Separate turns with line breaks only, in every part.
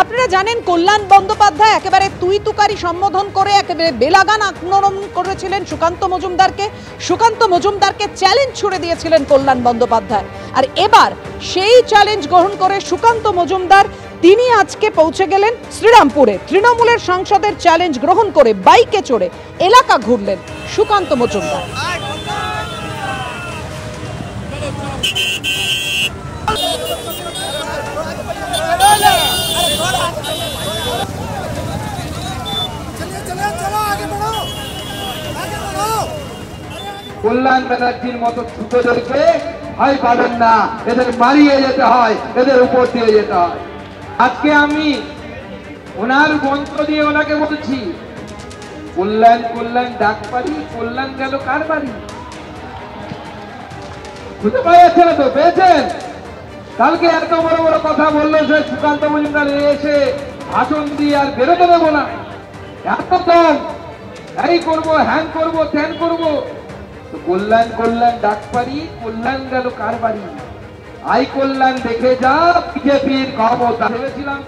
আপনারা জানেন কল্যাণ বন্দ্যোপাধ্যায় একেবারে তুই তুকারি সম্বোধন করে একেবারে বেলাগান আক্রমণ করেছিলেন সুকান্ত মজুমদারকে চ্যালেঞ্জ ছুড়ে দিয়েছিলেন কল্যাণ বন্দ্যোপাধ্যায়। আর এবার সেই চ্যালেঞ্জ গ্রহণ করে সুকান্ত মজুমদার তিনি আজকে পৌঁছে গেলেন শ্রীরামপুরে। তৃণমূলের সাংসদের চ্যালেঞ্জ গ্রহণ করে বাইকে চড়ে এলাকা ঘুরলেন সুকান্ত মজুমদার।
কল্যাণ ব্যানার্জির মতো ছোটদেরকে ভয় পাবেন না, এদের মারিয়ে যেতে হয়, এদের উপর দিয়ে যেতে হয়। আজকে আমি ওনার মন্ত্র দিয়ে ওনাকে বলছি, কল্যাণ কল্যাণ ডাক পারি, কল্যাণ গেল কার বাড়ি? খুঁজে পাওয়া যাচ্ছে না তো, পেয়েছেন? কালকে এত বড় বড় কথা বললো সে সুকান্ত মজুমদার, এসে ভাষণ দিয়ে আর বেরোতে দেবো না, এত কম, এই করবো, হ্যাং করবো, ত্যান করবো। কল্যাণ কল্যাণ ডাক পারি, কল্যাণ গেল কার বাড়ি? আই কল্যাণ দেখে যা বিজেপির ক্ষমতা। ভেবেছিলাম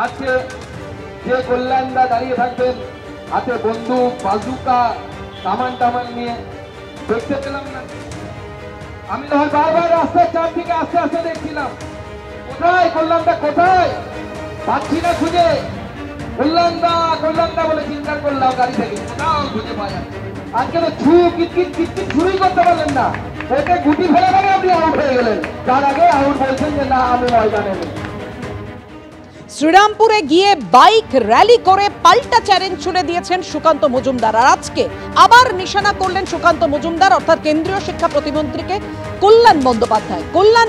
আজকে যে কল্যাণরা দাঁড়িয়ে থাকবেন হাতে বন্দুক, বাজুকা, টামান নিয়ে, দেখতে পেলাম না। আমি তখন বারবার রাস্তার চারদিকে আস্তে আস্তে দেখছিলাম, কোথায় কল্যাণদা, কোথায়? পাচ্ছি না খুঁজে। কল্যাণদা বলে চিন্তা করলাম গাড়ি থেকে, কোথাও খুঁজে পাওয়া যাচ্ছে। আজকে তো কিটকিট শুরুই করতে পারলেন না, ওকে গুটি ফেলে মানে আপনি আউট হয়ে গেলেন। তার আগে আউট বলছেন যে না আমি ময়দানে নেই।
শ্রীরামপুরে গিয়ে বাইক র্যালি করে পাল্টা চ্যালেঞ্জ ছুড়ে দিয়েছেন সুকান্ত মজুমদার। আর আজকে আবার নিশানা করলেন সুকান্ত মজুমদার, অর্থাৎ কেন্দ্রীয় শিক্ষা প্রতিমন্ত্রীকে কল্যাণ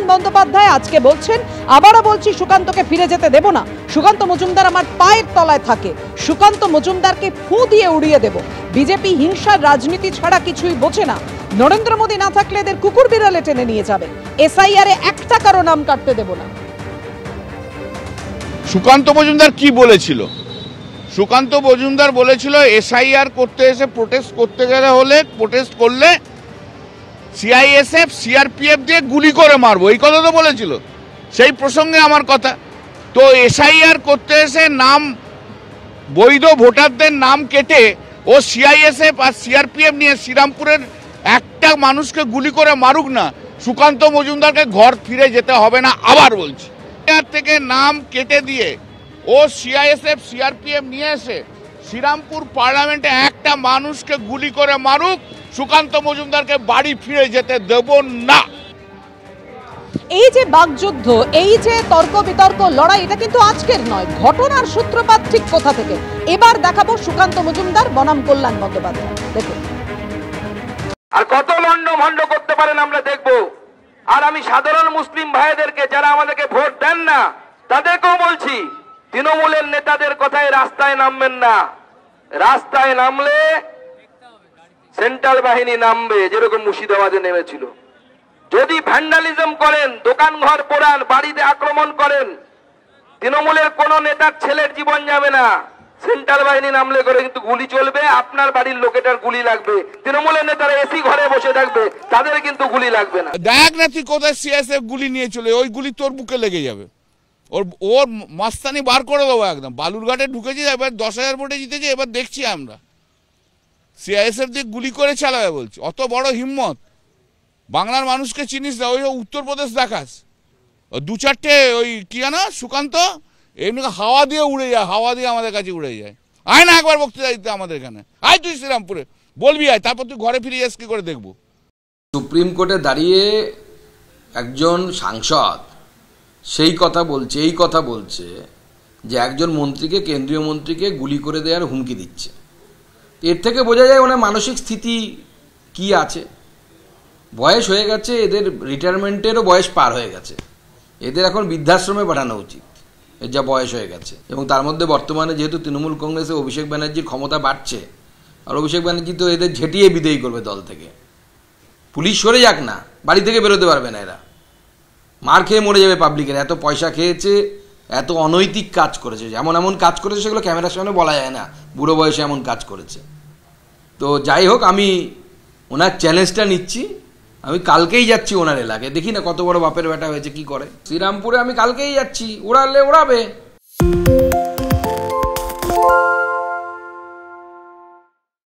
বন্দ্যোপাধ্যায় আজকে বলছেন, আবারও বলছি সুকান্তকে ফিরে যেতে দেব না। সুকান্ত মজুমদার আমার পায়ের তলায় থাকে, সুকান্ত মজুমদারকে ফু দিয়ে উড়িয়ে দেব। বিজেপি হিংসার রাজনীতি ছাড়া কিছুই বোঝে না। নরেন্দ্র মোদী না থাকলে এদের কুকুর বিড়ালে টেনে নিয়ে যাবে। এসআইআর এ একটা কারো নাম কাটতে দেব না।
সুকান্ত মজুমদার কি বলেছিল? সুকান্ত মজুমদার বলেছিল এসআইআর করতে এসে প্রোটেস্ট করলে সিআইএসএফ সিআরপিএফ দিয়ে গুলি করে মারবো, এই কথা তো বলেছিল। সেই প্রসঙ্গে আমার কথা, তো এসআইআর করতে এসে নাম, বৈধ ভোটারদের নাম কেটে ও সিআইএসএফ আর সিআরপিএফ নিয়ে শ্রীরামপুরের একটা মানুষকে গুলি করে মারুক না, সুকান্ত মজুমদারকে ঘর ফিরে যেতে হবে না। আবার বলছি, থেকে নাম কেটে দিয়ে ও সিআইএসএফ সিআরপিএফ নিয়ে এসে শ্রীরামপুর পার্লামেন্টে একটা মানুষকে গুলি করে মারুক, সুকান্ত মজুমদারকে বাড়ি ফিরে যেতে দেব না।
এই যে বাকযুদ্ধ, এই যে তর্ক বিতর্ক লড়াই, এটা কিন্তু আজকের নয়, ঘটনার সূত্রপাত ঠিক কোথা থেকে। এবার দেখাবো সুকান্ত মজুমদার বনাম কল্যাণ বন্দ্যোপাধ্যায়, দেখুন।
আর কত লন্ডভন্ড করতে পারেন আমরা দেখবো। আর আমি সাধারণ মুসলিম ভাইদেরকে, যারা আমাদেরকে ভোট দেন না, তাদেরকেও বলছি, তৃণমূলের নেতাদের কথায় রাস্তায় নামবেন না। রাস্তায় নামলে সেন্ট্রাল বাহিনী নামবে, যেরকম মুর্শিদাবাদে নেমেছিল। যদি ভ্যান্ডালিজম করেন, দোকান ঘর পোড়ান, বাড়িতে আক্রমণ করেন, তৃণমূলের কোন নেতার ছেলের জীবন যাবে না। সেন্ট্রাল বাহিনী নামলে করে কিন্তু গুলি চলবে, আপনার বাড়ির লোকেটার গুলি লাগবে। তৃণমূলের নেতারা এসি ঘরে বসে থাকবে, তাদের কিন্তু গুলি লাগবে না।
দেখ না তুই কোথায় সিএসএফ গুলি নিয়ে চলে, ওই গুলি তোর বুকে লেগে যাবে। ওর মাস্তানি বার করে দেবো একদম। বালুরঘাটে ঢুকেছি, এবার 10,000 ভোটে জিতেছি, এবার দেখছি আমরা সিআইএসএফ দিয়ে গুলি করে চালাবে বলছি। অত বড় হিম্মত! বাংলার মানুষকে চিনিস না, ওই উত্তরপ্রদেশ দেখাস, 2-4টে ওই কি জানো সুকান্ত এমনি হাওয়া দিয়ে উড়ে যায়, হাওয়া দিয়ে আমাদের কাছে উড়ে যায়। আয় না একবার বক্তৃতা দিতে আমাদের এখানে, আয় তুই শ্রীরামপুরে বলবি, আয়, তারপর তুই ঘরে ফিরে যাস কি করে দেখবো।
সুপ্রিম কোর্টে দাঁড়িয়ে একজন সাংসদ এই কথা বলছে যে একজন মন্ত্রীকে, কেন্দ্রীয় মন্ত্রীকে গুলি করে দেওয়ার হুমকি দিচ্ছে। এর থেকে বোঝা যায় ওনার মানসিক স্থিতি কি আছে। বয়স হয়ে গেছে, এদের রিটায়ারমেন্টেরও বয়স পার হয়ে গেছে, এদের এখন বৃদ্ধাশ্রমে পাঠানো উচিত, এর যা বয়স হয়ে গেছে। এবং তার মধ্যে বর্তমানে যেহেতু তৃণমূল কংগ্রেসে অভিষেক ব্যানার্জির ক্ষমতা বাড়ছে, আর অভিষেক ব্যানার্জি তো এদের ঝেঁটিয়ে বিদায়ী করবে দল থেকে। পুলিশ সরে যাক না, বাড়ি থেকে বেরোতে পারবে না এরা, মার খেয়ে মরে যাবে পাবলিকের। এত পয়সা খেয়েছে, এত অনৈতিক কাজ করেছে, এমন কাজ করেছে সেগুলো ক্যামেরার সামনে বলা যায় না, বুড়ো বয়সে এমন কাজ করেছে। তো যাই হোক, আমি ওনার চ্যালেঞ্জটা নিচ্ছি। আমি কালকেই যাচ্ছি ওনার এলাকায়, দেখি না কত বড় বাপের বেটা হয়েছে, কি করে। শ্রীরামপুরে আমি কালকেই যাচ্ছি, ওড়ালে ওড়াবে।
নমস্কার।